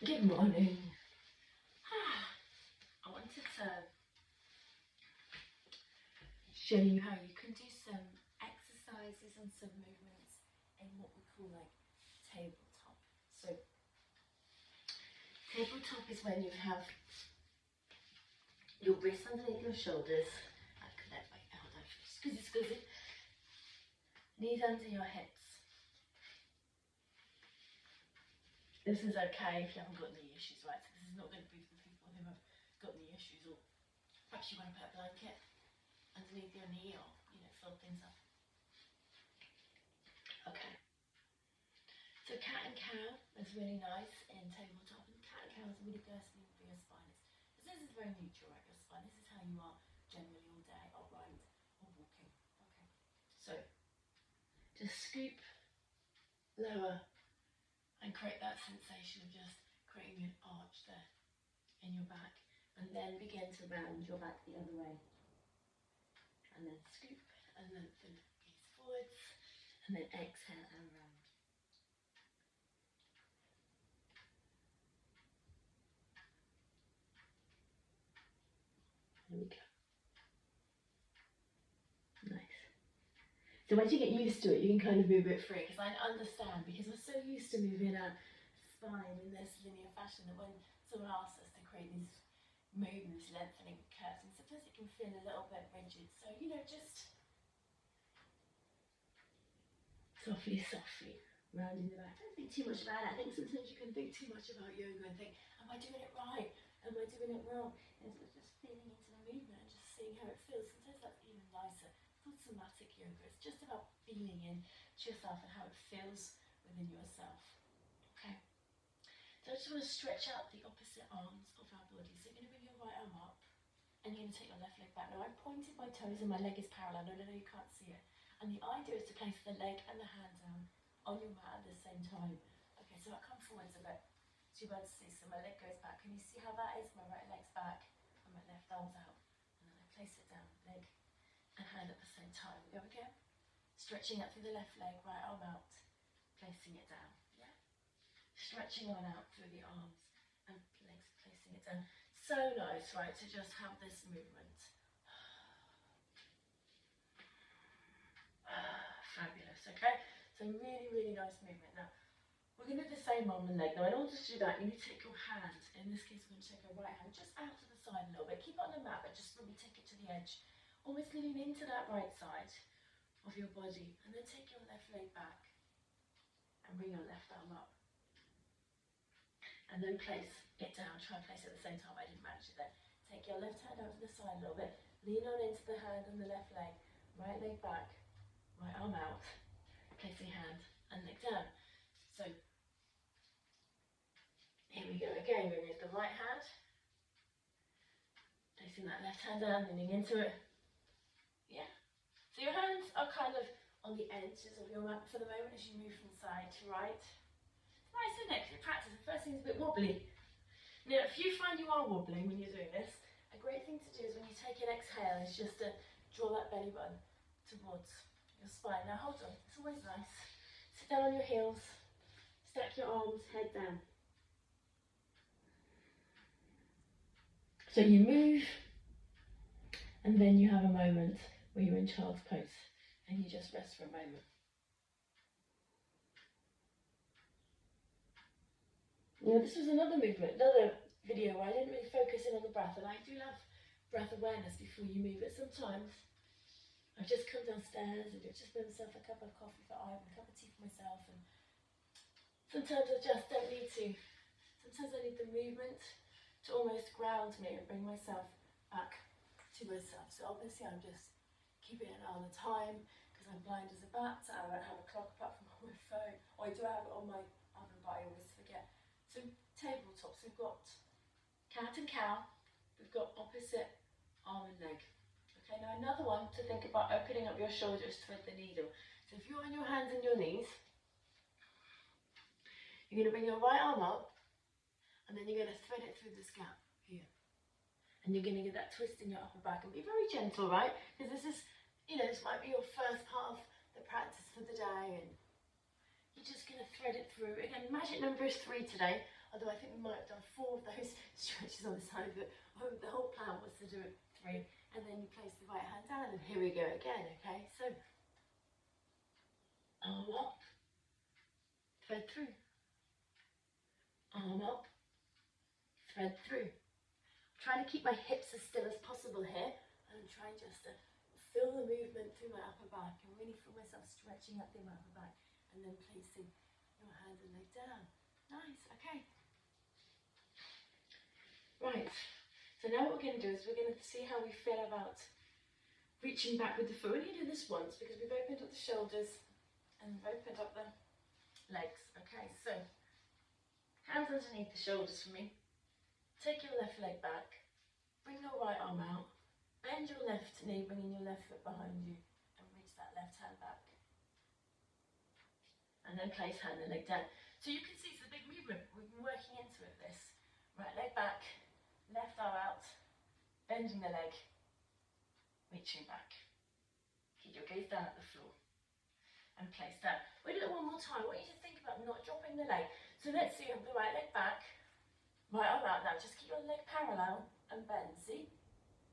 Good morning. I wanted to show you how you can do some exercises and some movements in what we call like tabletop. So tabletop is when you have your wrists underneath your shoulders. I could let my elbow scuzzy. Knees under your hips. This is okay if you haven't got any issues, right? So this is not going to be for the people who have got any issues, or perhaps you want to put a blanket underneath your knee, or fill things up. Okay. So cat and cow is really nice in tabletop, and cat and cow is really good for your spine. This is very neutral, right? Your spine. This is how you are generally all day, upright or walking. Okay. So just scoop lower and create that sensation of just creating an arch there in your back, and then begin to round your back the other way, and then scoop and lengthen, gaze forwards, and then exhale and round. There we go. Nice. So once you get used to it, you can kind of move it free, because I understand, because we're so used to moving our spine in this linear fashion, that when someone asks us to create these movements, lengthening curves, and sometimes it can feel a little bit rigid. So, just softly, rounding the back. Don't think too much about it. I think sometimes you can think too much about yoga and think, am I doing it right? Am I doing it wrong? And so just feeling into the movement and just seeing how it feels. Sometimes that's even nicer. It's called somatic yoga. It's just about feeling into yourself and how it feels within yourself. Okay. So I just want to stretch out the opposite arms of our body. So you're going to bring your right arm up, and you're going to take your left leg back. Now I've pointed my toes and my leg is parallel. No, you can't see it. And the idea is to place the leg and the hand down on your mat at the same time. Okay, so I come forwards a bit so you'll be able to see. So my leg goes back. Can you see how that is? My right leg's back and my left arm's out. And then I place it down, leg and hand at the same time. We go again. Stretching out through the left leg, right arm out, placing it down. Yeah. Stretching on out through the arms and legs, placing it down. So nice, right, to just have this movement. Fabulous, okay? So really, really nice movement. Now, we're going to do the same on the leg. Now, in order to do that, you need to take your hand. In this case, we're going to take our right hand just out to the side a little bit. Keep it on the mat, but just really take it to the edge. Almost lean into that right side of your body. And then take your left leg back and bring your left arm up. And then place it down. Try and place it at the same time. I didn't manage it there. Take your left hand out to the side a little bit. Lean on into the hand and the left leg. Right leg back. Right arm out. Placing hand and leg down. So here we go again. We're going to the right hand. Placing that left hand down, leaning into it. Yeah. So your hands are kind of on the edges of your mat for the moment as you move from side to right. Nice, isn't it? Because practice, the first thing is a bit wobbly. Now, if you find you are wobbling when you're doing this, a great thing to do is when you take an exhale is just to draw that belly button towards your spine. Now hold on, it's always nice. Sit down on your heels, stack your arms, head down. So you move, and then you have a moment where you're in child's pose, and you just rest for a moment. Now this was another movement, another video where I didn't really focus in on the breath, and I do have breath awareness before you move, but sometimes I just come downstairs and just make myself a cup of coffee for Ivan, a cup of tea for myself, and sometimes I just don't need to. Sometimes I need the movement to almost ground me and bring myself back to myself. So obviously I'm just keeping an eye on the time because I'm blind as a bat. I don't have a clock apart from on my phone, or I do have it on my oven, but I always forget. So tabletops, we've got cat and cow, we've got opposite arm and leg. Okay, now another one to think about, opening up your shoulders, thread the needle. So if you're on your hands and your knees, you're going to bring your right arm up, and then you're going to thread it through this gap here. And you're going to get that twist in your upper back, and be very gentle, right? Because this is, this might be your first part of the practice for the day, and you're just going to thread it through. Again, magic number is 3 today. although I think we might have done 4 of those stretches on the side, but the whole plan was to do it 3, and then you place the right hand down, and here we go again, okay? So, arm up, thread through, arm up, thread through. I'm trying to keep my hips as still as possible here, and I'm trying just to feel the movement through my upper back, and really feel myself stretching up through my upper back, and then placing your hand and leg down. Nice, okay. Right, so now what we're going to do is we're going to see how we feel about reaching back with the foot. We're only going to do this once because we've opened up the shoulders and we've opened up the legs. Okay, so hands underneath the shoulders for me. Take your left leg back, bring your right arm out, bend your left knee, bringing your left foot behind you, and reach that left hand back. And then place hand and leg down. So you can see it's a big movement. We've been working into it, this. Right leg back, left arm out, bending the leg, reaching back. Keep your gaze down at the floor and place down. We'll do it one more time. I want you to think about not dropping the leg. So let's see, the right leg back, right arm out. Now just keep your leg parallel and bend, see?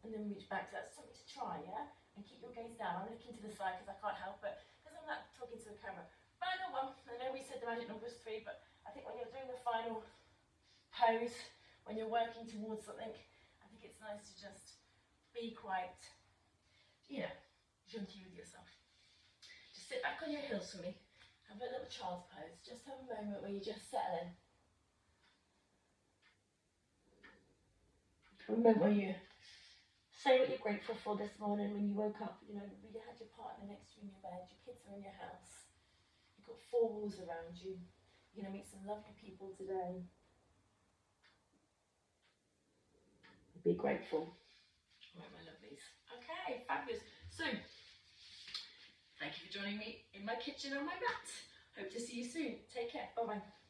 And then reach back. So that's something to try, yeah? And keep your gaze down. I'm looking to the side because I can't help it, because I'm not talking to the camera. Final one. I know we said the magic number was 3, but I think when you're doing the final pose, when you're working towards something, I think it's nice to just be quite, you know, gentle with yourself. Just sit back on your heels for me. Have a little child's pose. Just have a moment where you just settle in. A moment where you say what you're grateful for this morning when you woke up. You know, you had your partner next to you in your bed, your kids are in your house, you've got 4 walls around you, you're going to meet some lovely people today. Be grateful. All right, my lovelies. Okay, fabulous. So, thank you for joining me in my kitchen on my mat. Hope to see you soon. Take care. Bye-bye.